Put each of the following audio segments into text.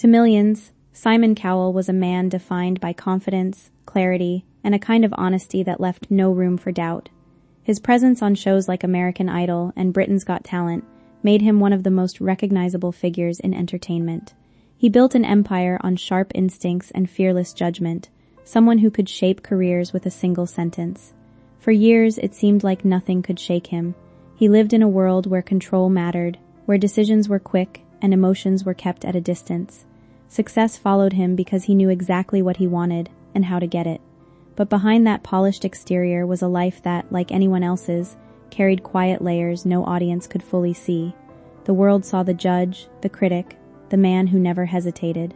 To millions, Simon Cowell was a man defined by confidence, clarity, and a kind of honesty that left no room for doubt. His presence on shows like American Idol and Britain's Got Talent made him one of the most recognizable figures in entertainment. He built an empire on sharp instincts and fearless judgment, someone who could shape careers with a single sentence. For years, it seemed like nothing could shake him. He lived in a world where control mattered, where decisions were quick and emotions were kept at a distance. Success followed him because he knew exactly what he wanted and how to get it. But behind that polished exterior was a life that, like anyone else's, carried quiet layers no audience could fully see. The world saw the judge, the critic, the man who never hesitated.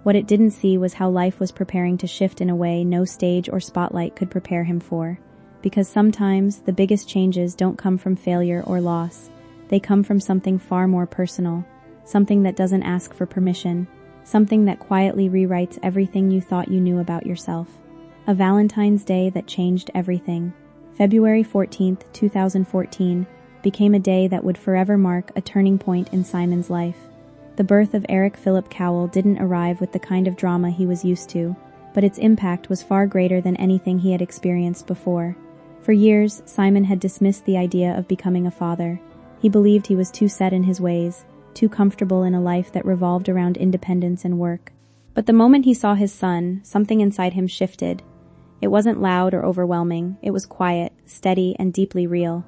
What it didn't see was how life was preparing to shift in a way no stage or spotlight could prepare him for. Because sometimes the biggest changes don't come from failure or loss. They come from something far more personal, something that doesn't ask for permission, something that quietly rewrites everything you thought you knew about yourself. A Valentine's Day that changed everything. February 14th, 2014, became a day that would forever mark a turning point in Simon's life. The birth of Eric Philip Cowell didn't arrive with the kind of drama he was used to, but its impact was far greater than anything he had experienced before. For years, Simon had dismissed the idea of becoming a father. He believed he was too set in his ways, too comfortable in a life that revolved around independence and work. But the moment he saw his son, something inside him shifted. It wasn't loud or overwhelming, it was quiet, steady, and deeply real.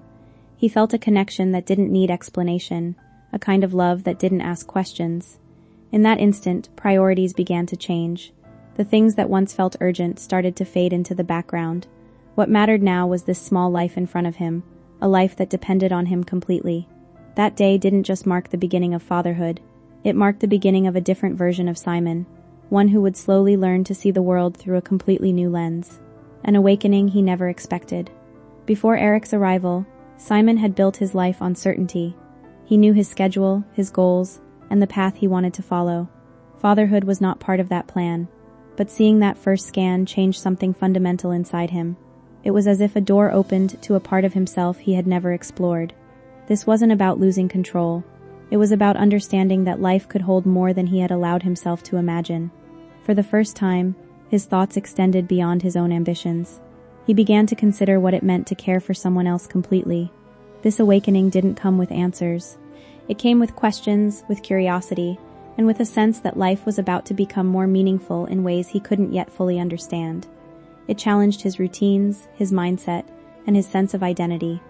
He felt a connection that didn't need explanation, a kind of love that didn't ask questions. In that instant, priorities began to change. The things that once felt urgent started to fade into the background. What mattered now was this small life in front of him, a life that depended on him completely. That day didn't just mark the beginning of fatherhood, it marked the beginning of a different version of Simon, one who would slowly learn to see the world through a completely new lens. An awakening he never expected. Before Eric's arrival, Simon had built his life on certainty. He knew his schedule, his goals, and the path he wanted to follow. Fatherhood was not part of that plan, but seeing that first scan changed something fundamental inside him. It was as if a door opened to a part of himself he had never explored. This wasn't about losing control. It was about understanding that life could hold more than he had allowed himself to imagine. For the first time, his thoughts extended beyond his own ambitions. He began to consider what it meant to care for someone else completely. This awakening didn't come with answers. It came with questions, with curiosity, and with a sense that life was about to become more meaningful in ways he couldn't yet fully understand. It challenged his routines, his mindset, and his sense of identity.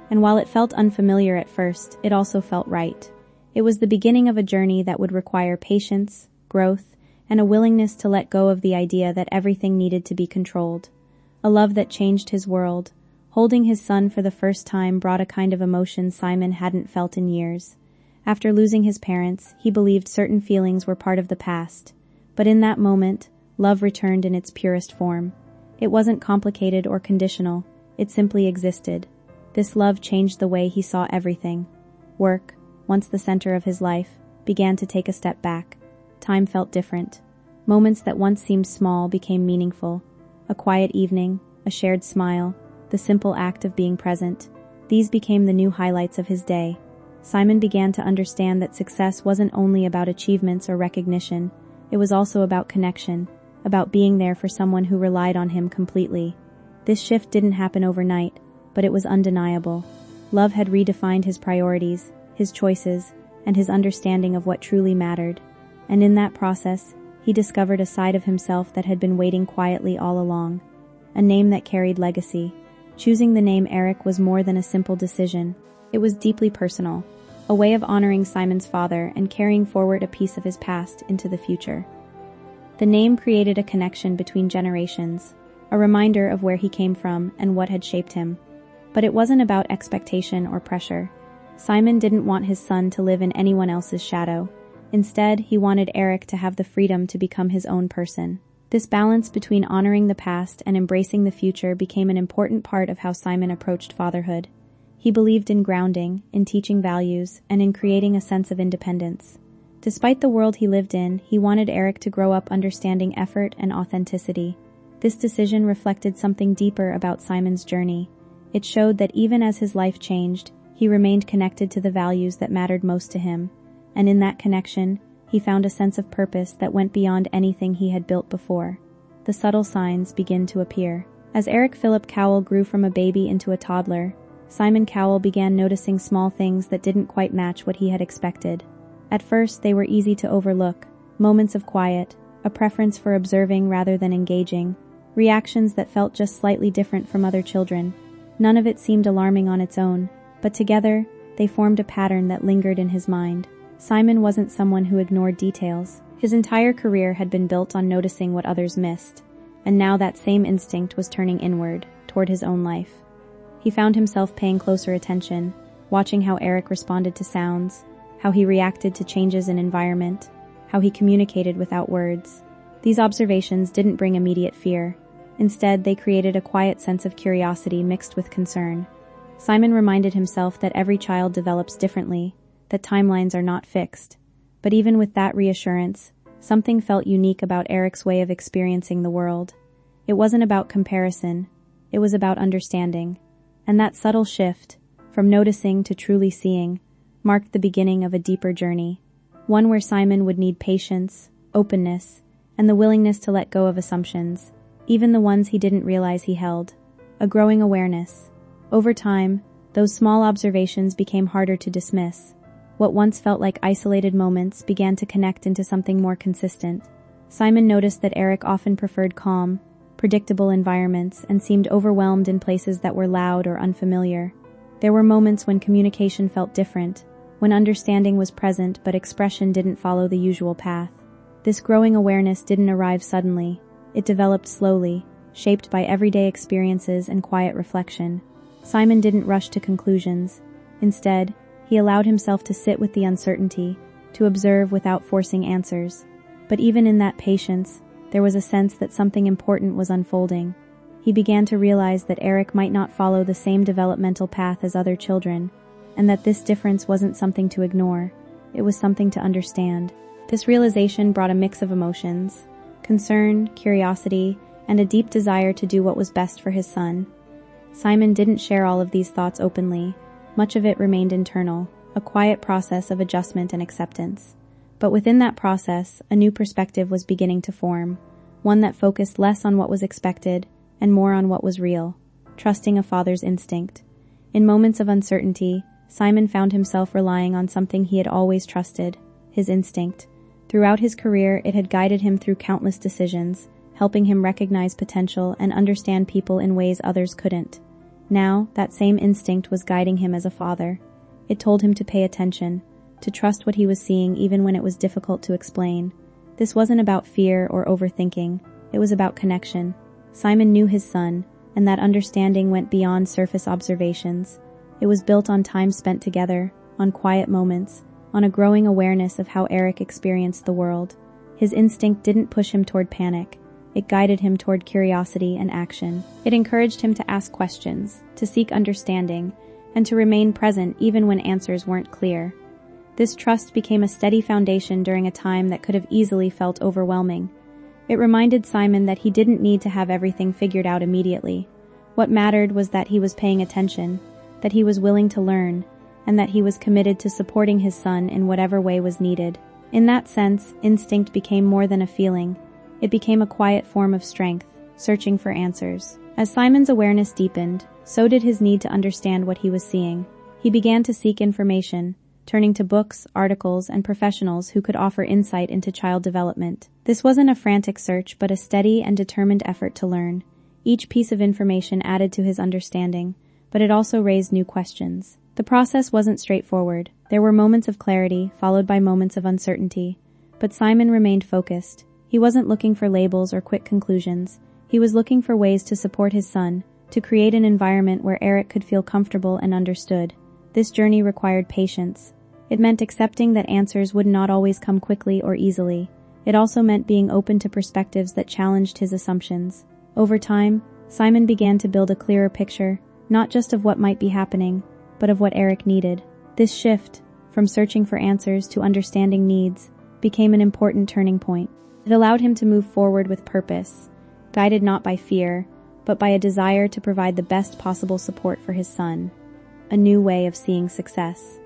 And while it felt unfamiliar at first, it also felt right. It was the beginning of a journey that would require patience, growth, and a willingness to let go of the idea that everything needed to be controlled. A love that changed his world. Holding his son for the first time brought a kind of emotion Simon hadn't felt in years. After losing his parents, he believed certain feelings were part of the past. But in that moment, love returned in its purest form. It wasn't complicated or conditional, it simply existed. This love changed the way he saw everything. Work, once the center of his life, began to take a step back. Time felt different. Moments that once seemed small became meaningful. A quiet evening, a shared smile, the simple act of being present. These became the new highlights of his day. Simon began to understand that success wasn't only about achievements or recognition, it was also about connection, about being there for someone who relied on him completely. This shift didn't happen overnight, but it was undeniable. Love had redefined his priorities, his choices, and his understanding of what truly mattered. And in that process, he discovered a side of himself that had been waiting quietly all along. A name that carried legacy. Choosing the name Eric was more than a simple decision. It was deeply personal, a way of honoring Simon's father and carrying forward a piece of his past into the future. The name created a connection between generations, a reminder of where he came from and what had shaped him. But it wasn't about expectation or pressure. Simon didn't want his son to live in anyone else's shadow. Instead, he wanted Eric to have the freedom to become his own person. This balance between honoring the past and embracing the future became an important part of how Simon approached fatherhood. He believed in grounding, in teaching values, and in creating a sense of independence. Despite the world he lived in, he wanted Eric to grow up understanding effort and authenticity. This decision reflected something deeper about Simon's journey. It showed that even as his life changed, he remained connected to the values that mattered most to him. And in that connection, he he found a sense of purpose that went beyond anything he had built before. The subtle signs begin to appear. As Eric Philip Cowell grew from a baby into a toddler, Simon Cowell began noticing small things that didn't quite match what he had expected. At first, they were easy to overlook: moments of quiet, a preference for observing rather than engaging, reactions that felt just slightly different from other children. None of it seemed alarming on its own, but together, they formed a pattern that lingered in his mind. Simon wasn't someone who ignored details. His entire career had been built on noticing what others missed, and now that same instinct was turning inward, toward his own life. He found himself paying closer attention, watching how Eric responded to sounds, how he reacted to changes in environment, how he communicated without words. These observations didn't bring immediate fear. Instead, they created a quiet sense of curiosity mixed with concern. Simon reminded himself that every child develops differently, that timelines are not fixed. But even with that reassurance, something felt unique about Eric's way of experiencing the world. It wasn't about comparison, it was about understanding. And that subtle shift, from noticing to truly seeing, marked the beginning of a deeper journey. One where Simon would need patience, openness, and the willingness to let go of assumptions, even the ones he didn't realize he held. A growing awareness. Over time, those small observations became harder to dismiss. What once felt like isolated moments began to connect into something more consistent. Simon noticed that Eric often preferred calm, predictable environments and seemed overwhelmed in places that were loud or unfamiliar. There were moments when communication felt different, when understanding was present but expression didn't follow the usual path. This growing awareness didn't arrive suddenly. It developed slowly, shaped by everyday experiences and quiet reflection. Simon didn't rush to conclusions. Instead, he allowed himself to sit with the uncertainty, to observe without forcing answers. But even in that patience, there was a sense that something important was unfolding. He began to realize that Eric might not follow the same developmental path as other children, and that this difference wasn't something to ignore. It was something to understand. This realization brought a mix of emotions: concern, curiosity, and a deep desire to do what was best for his son. Simon didn't share all of these thoughts openly. Much of it remained internal, a quiet process of adjustment and acceptance. But within that process, a new perspective was beginning to form, one that focused less on what was expected and more on what was real, trusting a father's instinct. In moments of uncertainty, Simon found himself relying on something he had always trusted: his instinct. Throughout his career, it had guided him through countless decisions, helping him recognize potential and understand people in ways others couldn't. Now, that same instinct was guiding him as a father. It told him to pay attention, to trust what he was seeing even when it was difficult to explain. This wasn't about fear or overthinking, it was about connection. Simon knew his son, and that understanding went beyond surface observations. It was built on time spent together, on quiet moments, on a growing awareness of how Eric experienced the world. His instinct didn't push him toward panic. It guided him toward curiosity and action. It encouraged him to ask questions, to seek understanding, and to remain present even when answers weren't clear. This trust became a steady foundation during a time that could have easily felt overwhelming. It reminded Simon that he didn't need to have everything figured out immediately. What mattered was that he was paying attention, that he was willing to learn, and that he was committed to supporting his son in whatever way was needed. In that sense, instinct became more than a feeling. It became a quiet form of strength, searching for answers. As Simon's awareness deepened, so did his need to understand what he was seeing. He began to seek information, turning to books, articles, and professionals who could offer insight into child development. This wasn't a frantic search, but a steady and determined effort to learn. Each piece of information added to his understanding, but it also raised new questions. The process wasn't straightforward. There were moments of clarity, followed by moments of uncertainty. But Simon remained focused. He wasn't looking for labels or quick conclusions. He was looking for ways to support his son, to create an environment where Eric could feel comfortable and understood. This journey required patience. It meant accepting that answers would not always come quickly or easily. It also meant being open to perspectives that challenged his assumptions. Over time, Simon began to build a clearer picture, not just of what might be happening, but of what Eric needed. This shift, from searching for answers to understanding needs, became an important turning point. It allowed him to move forward with purpose, guided not by fear, but by a desire to provide the best possible support for his son. A new way of seeing success.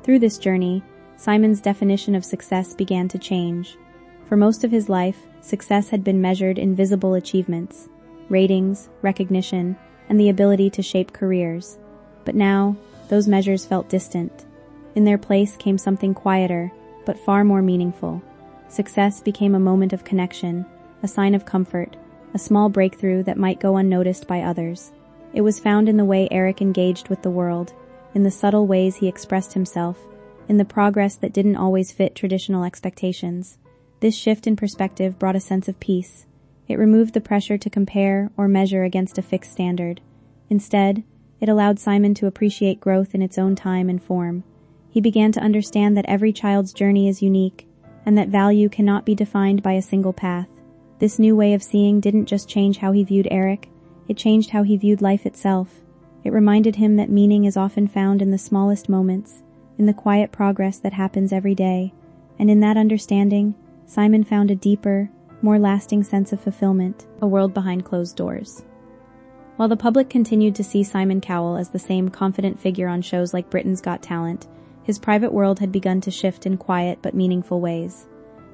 Through this journey, Simon's definition of success began to change. For most of his life, success had been measured in visible achievements, ratings, recognition, and the ability to shape careers. But now, those measures felt distant. In their place came something quieter, but far more meaningful. Success became a moment of connection, a sign of comfort, a small breakthrough that might go unnoticed by others. It was found in the way Eric engaged with the world, in the subtle ways he expressed himself, in the progress that didn't always fit traditional expectations. This shift in perspective brought a sense of peace. It removed the pressure to compare or measure against a fixed standard. Instead, it allowed Simon to appreciate growth in its own time and form. He began to understand that every child's journey is unique, and that value cannot be defined by a single path. This new way of seeing didn't just change how he viewed Eric, it changed how he viewed life itself. It reminded him that meaning is often found in the smallest moments, in the quiet progress that happens every day. And in that understanding, Simon found a deeper, more lasting sense of fulfillment, a world behind closed doors. While the public continued to see Simon Cowell as the same confident figure on shows like Britain's Got Talent, his private world had begun to shift in quiet but meaningful ways.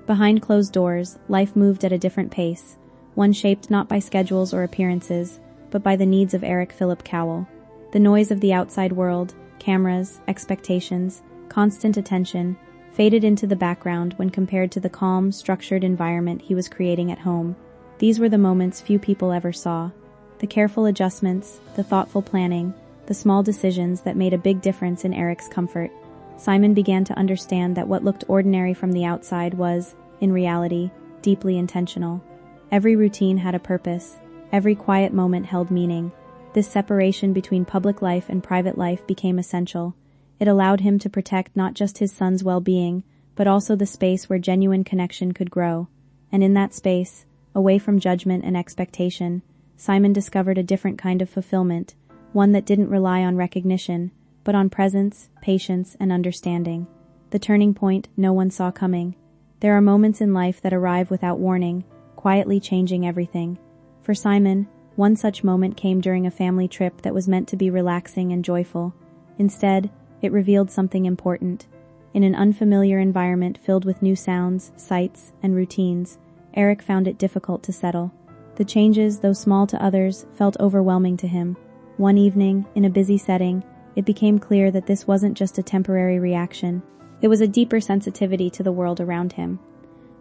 Behind closed doors, life moved at a different pace, one shaped not by schedules or appearances, but by the needs of Eric Philip Cowell. The noise of the outside world, cameras, expectations, constant attention, faded into the background when compared to the calm, structured environment he was creating at home. These were the moments few people ever saw. The careful adjustments, the thoughtful planning, the small decisions that made a big difference in Eric's comfort. Simon began to understand that what looked ordinary from the outside was, in reality, deeply intentional. Every routine had a purpose. Every quiet moment held meaning. This separation between public life and private life became essential. It allowed him to protect not just his son's well-being, but also the space where genuine connection could grow. And in that space, away from judgment and expectation, Simon discovered a different kind of fulfillment, one that didn't rely on recognition, but on presence, patience, and understanding. The turning point no one saw coming. There are moments in life that arrive without warning, quietly changing everything. For Simon, one such moment came during a family trip that was meant to be relaxing and joyful. Instead, it revealed something important. In an unfamiliar environment filled with new sounds, sights, and routines, Eric found it difficult to settle. The changes, though small to others, felt overwhelming to him. One evening, in a busy setting, it became clear that this wasn't just a temporary reaction. It was a deeper sensitivity to the world around him.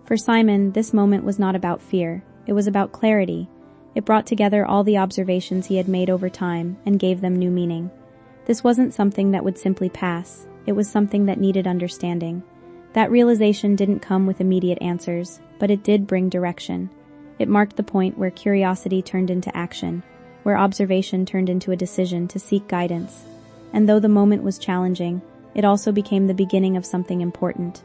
For Simon, this moment was not about fear. It was about clarity. It brought together all the observations he had made over time and gave them new meaning. This wasn't something that would simply pass. It was something that needed understanding. That realization didn't come with immediate answers, but it did bring direction. It marked the point where curiosity turned into action, where observation turned into a decision to seek guidance. And though the moment was challenging, it also became the beginning of something important,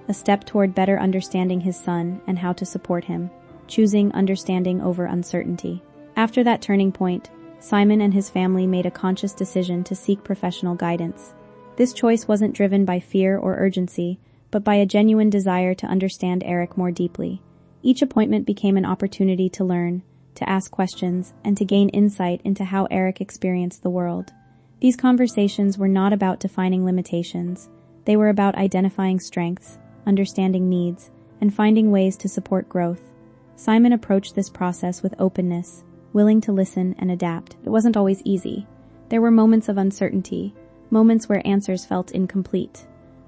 a step toward better understanding his son and how to support him, choosing understanding over uncertainty. After that turning point, Simon and his family made a conscious decision to seek professional guidance. This choice wasn't driven by fear or urgency, but by a genuine desire to understand Eric more deeply. Each appointment became an opportunity to learn, to ask questions, and to gain insight into how Eric experienced the world. These conversations were not about defining limitations. They were about identifying strengths, understanding needs, and finding ways to support growth. Simon approached this process with openness, willing to listen and adapt. It wasn't always easy. There were moments of uncertainty, moments where answers felt incomplete.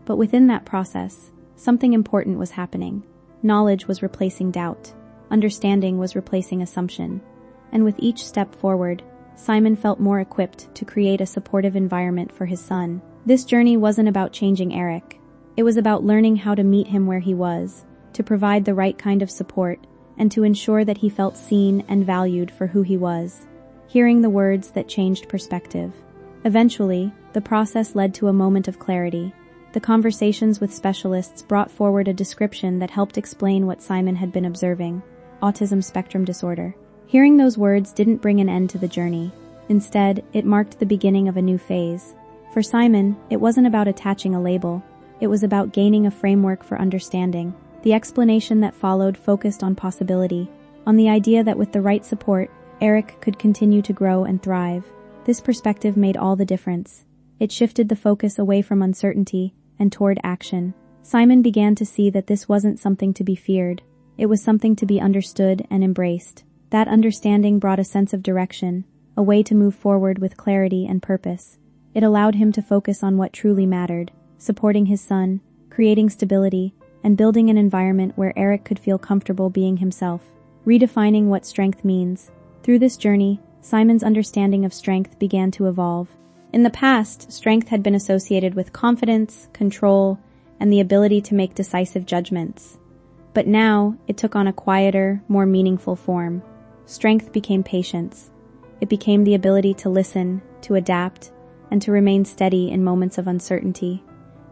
But within that process, something important was happening. Knowledge was replacing doubt. Understanding was replacing assumption. And with each step forward, Simon felt more equipped to create a supportive environment for his son. This journey wasn't about changing Eric. It was about learning how to meet him where he was, to provide the right kind of support, and to ensure that he felt seen and valued for who he was. Hearing the words that changed perspective. Eventually, the process led to a moment of clarity. The conversations with specialists brought forward a description that helped explain what Simon had been observing: autism spectrum disorder. Hearing those words didn't bring an end to the journey. Instead, it marked the beginning of a new phase. For Simon, it wasn't about attaching a label. It was about gaining a framework for understanding. The explanation that followed focused on possibility, on the idea that with the right support, Eric could continue to grow and thrive. This perspective made all the difference. It shifted the focus away from uncertainty and toward action. Simon began to see that this wasn't something to be feared. It was something to be understood and embraced. That understanding brought a sense of direction, a way to move forward with clarity and purpose. It allowed him to focus on what truly mattered, supporting his son, creating stability, and building an environment where Eric could feel comfortable being himself, redefining what strength means. Through this journey, Simon's understanding of strength began to evolve. In the past, strength had been associated with confidence, control, and the ability to make decisive judgments. But now, it took on a quieter, more meaningful form. Strength became patience. It became the ability to listen, to adapt, and to remain steady in moments of uncertainty.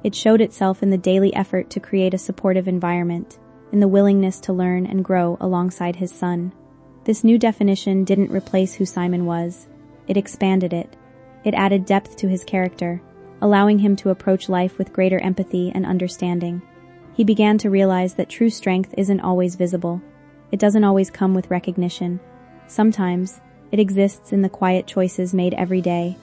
It showed itself in the daily effort to create a supportive environment, in the willingness to learn and grow alongside his son. This new definition didn't replace who Simon was. It expanded it. It added depth to his character, allowing him to approach life with greater empathy and understanding. He began to realize that true strength isn't always visible. It doesn't always come with recognition. Sometimes, it exists in the quiet choices made every day,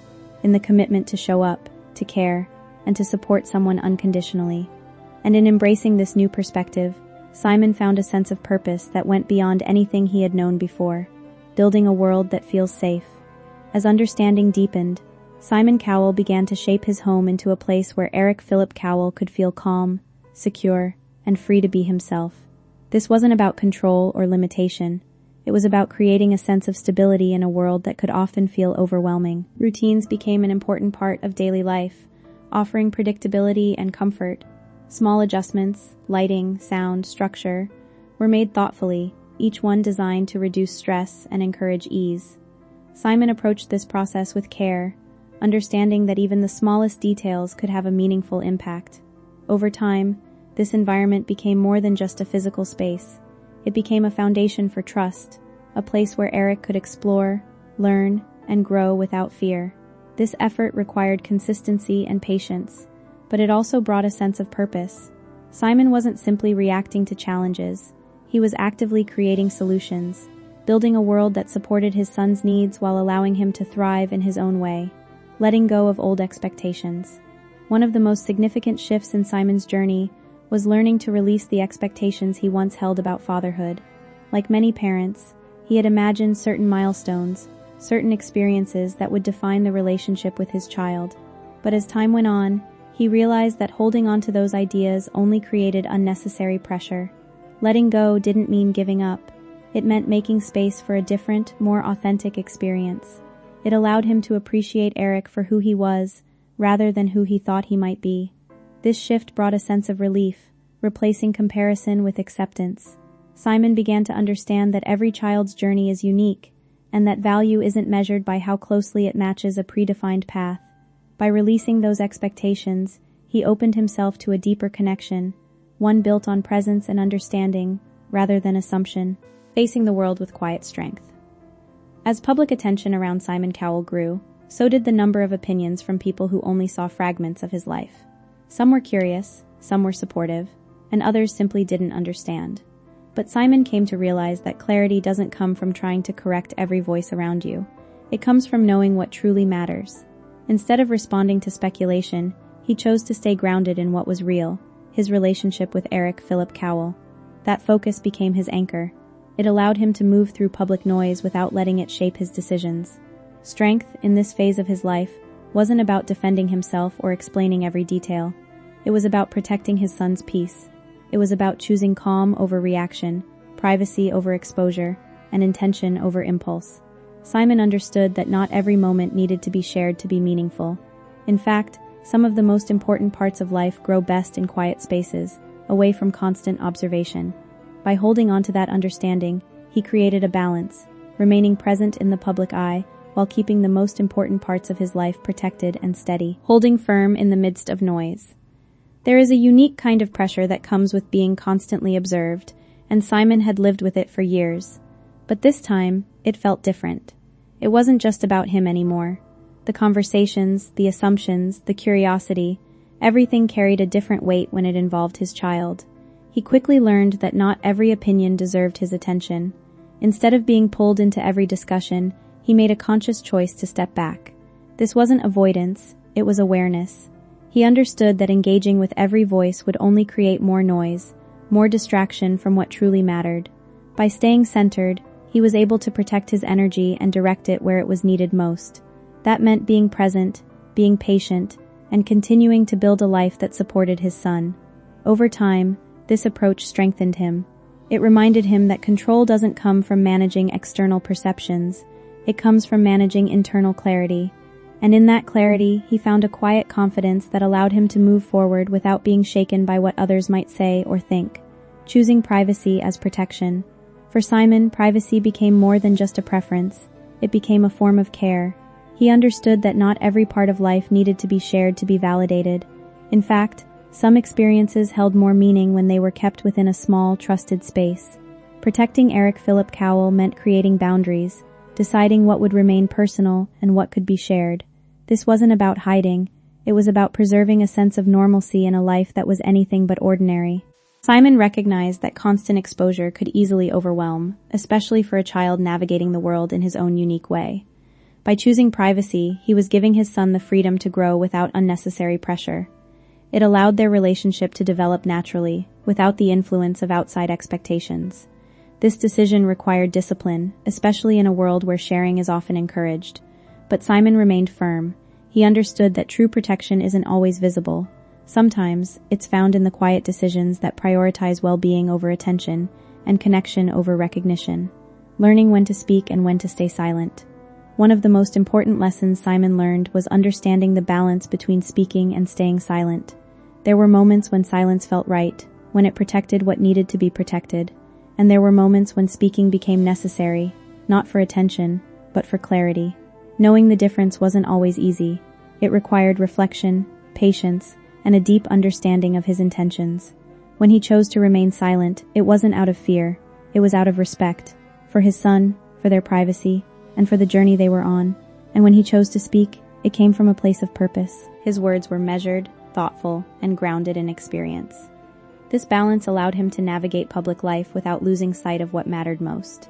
in the commitment to show up, to care, and to support someone unconditionally. And in embracing this new perspective, Simon found a sense of purpose that went beyond anything he had known before, building a world that feels safe. As understanding deepened, Simon Cowell began to shape his home into a place where Eric Philip Cowell could feel calm, secure, and free to be himself. This wasn't about control or limitation. It was about creating a sense of stability in a world that could often feel overwhelming. Routines became an important part of daily life, offering predictability and comfort. Small adjustments, lighting, sound, structure, were made thoughtfully, each one designed to reduce stress and encourage ease. Simon approached this process with care, understanding that even the smallest details could have a meaningful impact. Over time, this environment became more than just a physical space. It became a foundation for trust, a place where Eric could explore, learn, and grow without fear. This effort required consistency and patience, but it also brought a sense of purpose. Simon wasn't simply reacting to challenges. He was actively creating solutions, building a world that supported his son's needs while allowing him to thrive in his own way, letting go of old expectations. One of the most significant shifts in Simon's journey was learning to release the expectations he once held about fatherhood. Like many parents, he had imagined certain milestones, certain experiences that would define the relationship with his child. But as time went on, he realized that holding on to those ideas only created unnecessary pressure. Letting go didn't mean giving up. It meant making space for a different, more authentic experience. It allowed him to appreciate Eric for who he was, rather than who he thought he might be. This shift brought a sense of relief, replacing comparison with acceptance. Simon began to understand that every child's journey is unique, and that value isn't measured by how closely it matches a predefined path. By releasing those expectations, he opened himself to a deeper connection, one built on presence and understanding, rather than assumption, facing the world with quiet strength. As public attention around Simon Cowell grew, so did the number of opinions from people who only saw fragments of his life. Some were curious, some were supportive, and others simply didn't understand. But Simon came to realize that clarity doesn't come from trying to correct every voice around you. It comes from knowing what truly matters. Instead of responding to speculation, he chose to stay grounded in what was real, his relationship with Eric Philip Cowell. That focus became his anchor. It allowed him to move through public noise without letting it shape his decisions. Strength, in this phase of his life, wasn't about defending himself or explaining every detail. It was about protecting his son's peace. It was about choosing calm over reaction, privacy over exposure, and intention over impulse. Simon understood that not every moment needed to be shared to be meaningful. In fact, some of the most important parts of life grow best in quiet spaces, away from constant observation. By holding on to that understanding, he created a balance, remaining present in the public eye, while keeping the most important parts of his life protected and steady, holding firm in the midst of noise. There is a unique kind of pressure that comes with being constantly observed, and Simon had lived with it for years. But this time, it felt different. It wasn't just about him anymore. The conversations, the assumptions, the curiosity, everything carried a different weight when it involved his child. He quickly learned that not every opinion deserved his attention. Instead of being pulled into every discussion, he made a conscious choice to step back. This wasn't avoidance, it was awareness. He understood that engaging with every voice would only create more noise, more distraction from what truly mattered. By staying centered, he was able to protect his energy and direct it where it was needed most. That meant being present, being patient, and continuing to build a life that supported his son. Over time, this approach strengthened him. It reminded him that control doesn't come from managing external perceptions, it comes from managing internal clarity. And in that clarity, he found a quiet confidence that allowed him to move forward without being shaken by what others might say or think, choosing privacy as protection. For Simon, privacy became more than just a preference. It became a form of care. He understood that not every part of life needed to be shared to be validated. In fact, some experiences held more meaning when they were kept within a small, trusted space. Protecting Eric Philip Cowell meant creating boundaries, deciding what would remain personal and what could be shared. This wasn't about hiding, it was about preserving a sense of normalcy in a life that was anything but ordinary. Simon recognized that constant exposure could easily overwhelm, especially for a child navigating the world in his own unique way. By choosing privacy, he was giving his son the freedom to grow without unnecessary pressure. It allowed their relationship to develop naturally, without the influence of outside expectations. This decision required discipline, especially in a world where sharing is often encouraged. But Simon remained firm. He understood that true protection isn't always visible. Sometimes, it's found in the quiet decisions that prioritize well-being over attention and connection over recognition, learning when to speak and when to stay silent. One of the most important lessons Simon learned was understanding the balance between speaking and staying silent. There were moments when silence felt right, when it protected what needed to be protected, and there were moments when speaking became necessary, not for attention, but for clarity. Knowing the difference wasn't always easy. It required reflection, patience, and a deep understanding of his intentions. When he chose to remain silent, it wasn't out of fear, it was out of respect, for his son, for their privacy, and for the journey they were on. And when he chose to speak, it came from a place of purpose. His words were measured, thoughtful, and grounded in experience. This balance allowed him to navigate public life without losing sight of what mattered most.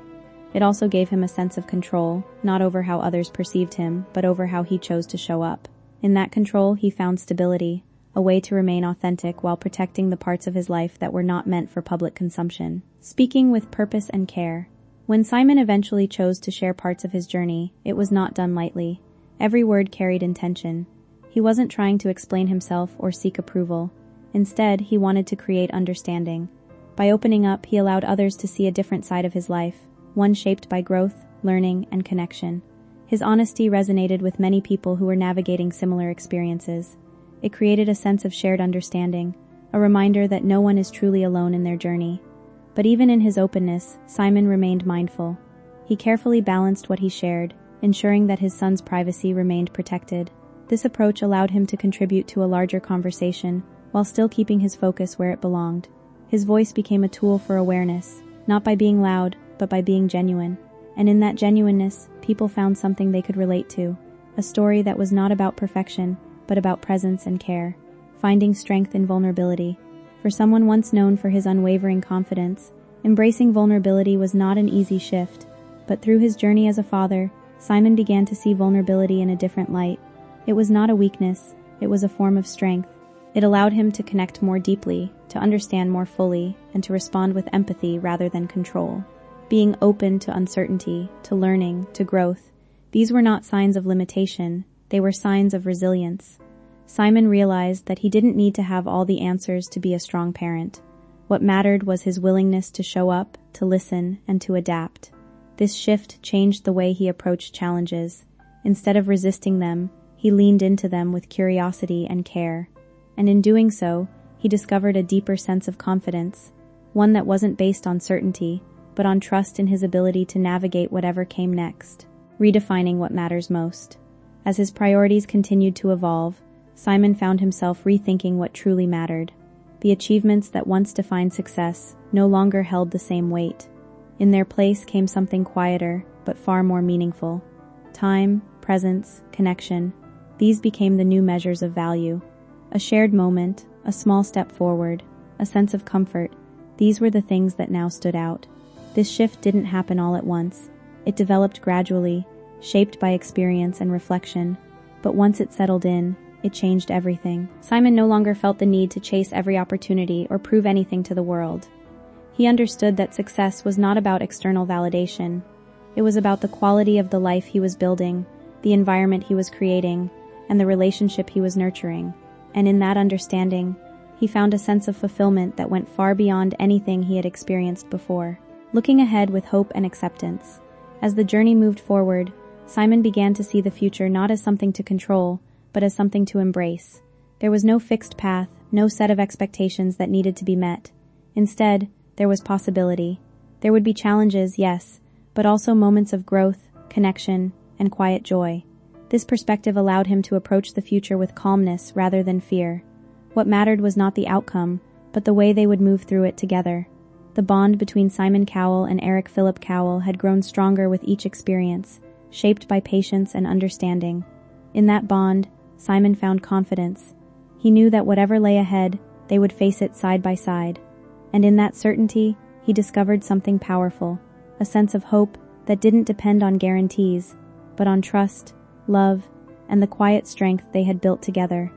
It also gave him a sense of control, not over how others perceived him, but over how he chose to show up. In that control, he found stability, a way to remain authentic while protecting the parts of his life that were not meant for public consumption. Speaking with purpose and care. When Simon eventually chose to share parts of his journey, it was not done lightly. Every word carried intention. He wasn't trying to explain himself or seek approval. Instead, he wanted to create understanding. By opening up, he allowed others to see a different side of his life, one shaped by growth, learning, and connection. His honesty resonated with many people who were navigating similar experiences. It created a sense of shared understanding, a reminder that no one is truly alone in their journey. But even in his openness, Simon remained mindful. He carefully balanced what he shared, ensuring that his son's privacy remained protected. This approach allowed him to contribute to a larger conversation, while still keeping his focus where it belonged. His voice became a tool for awareness, not by being loud, but by being genuine. And in that genuineness, people found something they could relate to, a story that was not about perfection, but about presence and care, finding strength in vulnerability. For someone once known for his unwavering confidence, embracing vulnerability was not an easy shift, but through his journey as a father, Simon began to see vulnerability in a different light. It was not a weakness, it was a form of strength. It allowed him to connect more deeply, to understand more fully, and to respond with empathy rather than control. Being open to uncertainty, to learning, to growth, these were not signs of limitation, they were signs of resilience. Simon realized that he didn't need to have all the answers to be a strong parent. What mattered was his willingness to show up, to listen, and to adapt. This shift changed the way he approached challenges. Instead of resisting them, he leaned into them with curiosity and care. And in doing so, he discovered a deeper sense of confidence, one that wasn't based on certainty, but on trust in his ability to navigate whatever came next, redefining what matters most. As his priorities continued to evolve, Simon found himself rethinking what truly mattered. The achievements that once defined success no longer held the same weight. In their place came something quieter, but far more meaningful. Time, presence, connection, these became the new measures of value. A shared moment, a small step forward, a sense of comfort, these were the things that now stood out. This shift didn't happen all at once. It developed gradually, shaped by experience and reflection, but once it settled in, it changed everything. Simon no longer felt the need to chase every opportunity or prove anything to the world. He understood that success was not about external validation. It was about the quality of the life he was building, the environment he was creating, and the relationship he was nurturing. And in that understanding, he found a sense of fulfillment that went far beyond anything he had experienced before. Looking ahead with hope and acceptance, as the journey moved forward, Simon began to see the future not as something to control, but as something to embrace. There was no fixed path, no set of expectations that needed to be met. Instead, there was possibility. There would be challenges, yes, but also moments of growth, connection, and quiet joy. This perspective allowed him to approach the future with calmness rather than fear. What mattered was not the outcome, but the way they would move through it together. The bond between Simon Cowell and Eric Philip Cowell had grown stronger with each experience, shaped by patience and understanding. In that bond, Simon found confidence. He knew that whatever lay ahead, they would face it side by side. And in that certainty, he discovered something powerful, a sense of hope that didn't depend on guarantees, but on trust, love, and the quiet strength they had built together.